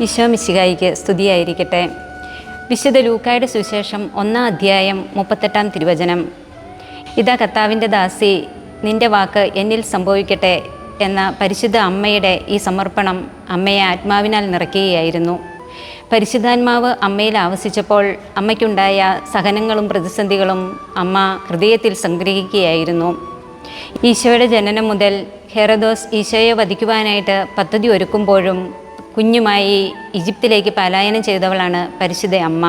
ഈശോ മിശിഹായിക്ക് സ്തുതിയായിരിക്കട്ടെ. വിശുദ്ധ ലൂക്കായുടെ സുവിശേഷം 1-ാം അധ്യായം 38-ാം തിരുവചനം. ഇതാ കർത്താവിൻ്റെ ദാസി, നിൻ്റെ വാക്ക് എന്നിൽ സംഭവിക്കട്ടെ എന്ന പരിശുദ്ധ അമ്മയുടെ ഈ സമർപ്പണം അമ്മയെ ആത്മാവിനാൽ നിറയ്ക്കുകയായിരുന്നു. പരിശുദ്ധാത്മാവ് അമ്മയിൽ ആവസിച്ചപ്പോൾ അമ്മയ്ക്കുണ്ടായ സഹനങ്ങളും പ്രതിസന്ധികളും അമ്മ ഹൃദയത്തിൽ സംഗ്രഹിക്കുകയായിരുന്നു. ഈശോയുടെ ജനനം മുതൽ ഹെറോദോസ് ഈശോയെ വധിക്കുവാനായിട്ട് പദ്ധതി ഒരുക്കുമ്പോഴും കുഞ്ഞുമായി ഈജിപ്തിലേക്ക് പലായനം ചെയ്തവളാണ് പരിശുദ്ധ അമ്മ.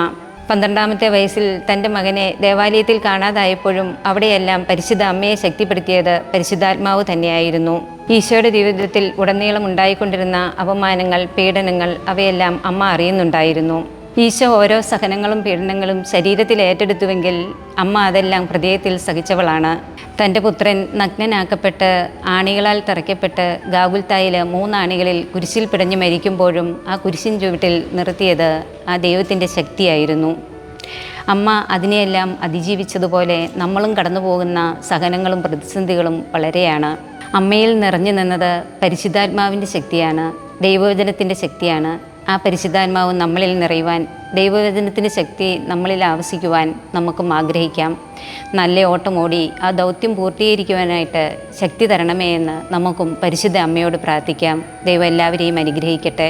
12-ാമത്തെ വയസ്സിൽ തൻ്റെ മകനെ ദേവാലയത്തിൽ കാണാതായപ്പോഴും അവിടെയെല്ലാം പരിശുദ്ധ അമ്മയെ ശക്തിപ്പെടുത്തിയത് പരിശുദ്ധാത്മാവ് തന്നെയായിരുന്നു. ഈശോയുടെ ജീവിതത്തിൽ ഉടനീളം ഉണ്ടായിക്കൊണ്ടിരുന്ന അപമാനങ്ങൾ, പീഡനങ്ങൾ അവയെല്ലാം അമ്മ അറിയുന്നുണ്ടായിരുന്നു. ഈശോ ഓരോ സഹനങ്ങളും പീഡനങ്ങളും ശരീരത്തിൽ ഏറ്റെടുത്തുവെങ്കിൽ അമ്മ അതെല്ലാം ഹൃദയത്തിൽ സഹിച്ചവളാണ്. തൻ്റെ പുത്രൻ നഗ്നനാക്കപ്പെട്ട് ആണികളാൽ തറയ്ക്കപ്പെട്ട് ഗാഗുൽത്തായിൽ 3 ആണികളിൽ കുരിശിൽ പിടഞ്ഞു മരിക്കുമ്പോഴും ആ കുരിശിൻ ചുവട്ടിൽ നിർത്തിയത് ആ ദൈവത്തിൻ്റെ ശക്തിയായിരുന്നു. അമ്മ അതിനെയെല്ലാം അതിജീവിച്ചതുപോലെ നമ്മളും കടന്നു പോകുന്ന സഹനങ്ങളും പ്രതിസന്ധികളും വളരെയാണ്. അമ്മയിൽ നിറഞ്ഞു നിന്നത് പരിശുദ്ധാത്മാവിൻ്റെ ശക്തിയാണ്, ദൈവവചനത്തിൻ്റെ ശക്തിയാണ്. ആ പരിശുദ്ധാത്മാവ് നമ്മളിൽ നിറയുവാൻ, ദൈവവചനത്തിൻ്റെ ശക്തി നമ്മളിൽ ആവസിക്കുവാൻ നമുക്കും ആഗ്രഹിക്കാം. നല്ല ഓട്ടമോടി ആ ദൗത്യം പൂർത്തീകരിക്കുവാനായിട്ട് ശക്തി തരണമേ എന്ന് നമുക്കും പരിശുദ്ധ അമ്മയോട് പ്രാർത്ഥിക്കാം. ദൈവം എല്ലാവരെയും അനുഗ്രഹിക്കട്ടെ.